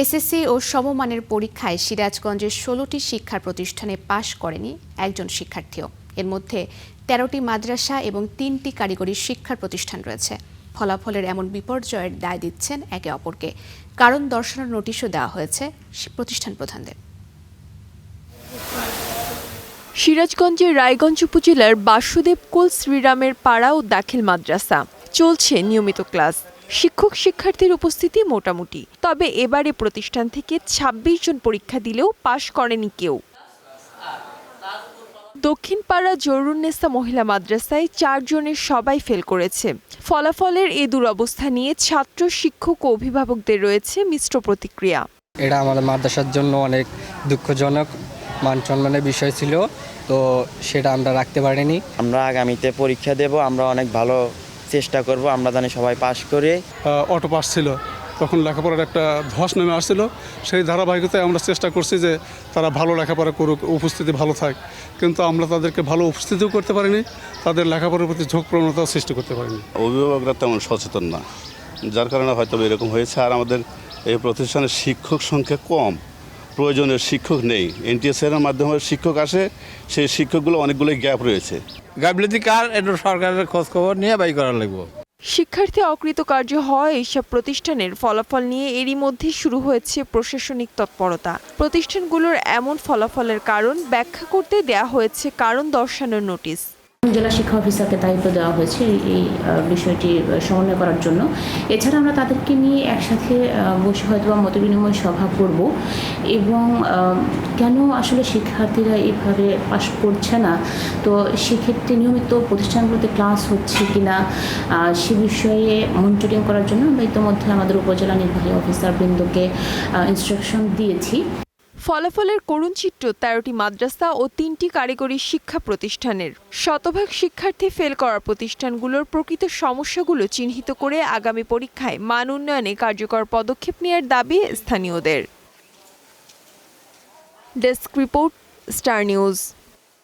SSC ও সমমানের পরীক্ষায় সিরাজগঞ্জের ১৬টি শিক্ষা প্রতিষ্ঠানে পাশ করেনি একজন শিক্ষার্থীও। এর মধ্যে ১৩টি মাদ্রাসা এবং ৩টি কারিগরি শিক্ষা প্রতিষ্ঠান রয়েছে। ফলাফলের এমন বিপর্যয়ের দায় দিচ্ছেন একে অপরকে। কারণ দর্শানোর নোটিশও দেওয়া হয়েছে প্রতিষ্ঠান প্রধানদের। সিরাজগঞ্জের রায়গঞ্জ উপজেলার বাসুদেবকুল শ্রীরামের পাড়া ও দাখিল মাদ্রাসা চলছে নিয়মিত ক্লাস। শিক্ষক শিক্ষার্থীর উপস্থিতি মোটামুটি, তবে এবারে প্রতিষ্ঠান থেকে ২৬ জন পরীক্ষা দিলেও পাশ করেনি কেউ। দক্ষিণ পাড়া জরুরুন্নেসা মহিলা মাদ্রাসায় ৪ জনের সবাই ফেল করেছে। ফলাফলের এ দুরবস্থা নিয়ে ছাত্র, শিক্ষক ও অভিভাবকদের রয়েছে মিশ্র প্রতিক্রিয়া। এটা আমাদের মাদ্রাসার জন্য অনেক দুঃখজনক, মান সম্মানের বিষয় ছিল, তো সেটা আমরা রাখতে পারিনি। আমরা আগামীতে পরীক্ষা দেব, আমরা অনেক ভালো চেষ্টা করব, আমরা জানি সবাই পাশ করে। অটো পাস ছিল, তখন লেখাপড়ার একটা ধস নেমে আসছিল। সেই ধারাবাহিকতায় আমরা চেষ্টা করছি যে তারা ভালো লেখাপড়া করুক, উপস্থিতি ভালো থাক, কিন্তু আমরা তাদেরকে ভালো উপস্থিতিও করতে পারিনি, তাদের লেখাপড়ার প্রতি ঝোঁক প্রবণতাও সৃষ্টি করতে পারিনি। অভিভাবকরা তেমন সচেতন না, যার কারণে হয়তো এরকম হয়েছে। আর আমাদের এই প্রতিষ্ঠানের শিক্ষক সংখ্যা কম, প্রয়োজনীয় শিক্ষক নেই। এনটিএসএর মাধ্যমে শিক্ষক আসে, সেই শিক্ষকগুলো অনেকগুলোই গ্যাপ রয়েছে। গাফিলতি কার, এটা সরকারের খোঁজ খবর নিয়ে বাই করা লাগবে। শিক্ষার্থী অকৃতকার্য হয় এইসব প্রতিষ্ঠানের ফলাফল নিয়ে এরই মধ্যে শুরু হয়েছে প্রশাসনিক তৎপরতা। প্রতিষ্ঠানগুলোর এমন ফলাফলের কারণ ব্যাখ্যা করতে দেয়া হয়েছে কারণ দর্শানোর নোটিশ। জেলা শিক্ষা অফিসারকে দায়িত্ব দেওয়া হয়েছে এই বিষয়টি সমন্বয় করার জন্য। এছাড়া আমরা তাদেরকে নিয়ে একসাথে বসে হয়তো মতবিনিময় সভা করব এবং কেন আসলে শিক্ষার্থীরা এইভাবে পাশ করছে না, তো সেক্ষেত্রে নিয়মিত প্রতিষ্ঠানগুলোতে ক্লাস হচ্ছে কিনা সে বিষয়ে মনিটরিং করার জন্য আমরা ইতিমধ্যে আমাদের উপজেলা নির্বাহী অফিসার বৃন্দকে ইনস্ট্রাকশন দিয়েছি। ফলাফলের করুণ চিত্র ১৩টি মাদ্রাসা ও ৩টি কারিগরি শিক্ষা প্রতিষ্ঠানের। শতভাগ শিক্ষার্থী ফেল করার প্রতিষ্ঠানগুলোর প্রকৃত সমস্যাগুলো চিহ্নিত করে আগামী পরীক্ষায় মান উন্নয়নে কার্যকর পদক্ষেপ নেওয়ার দাবি স্থানীয়দের। Desk report, star news.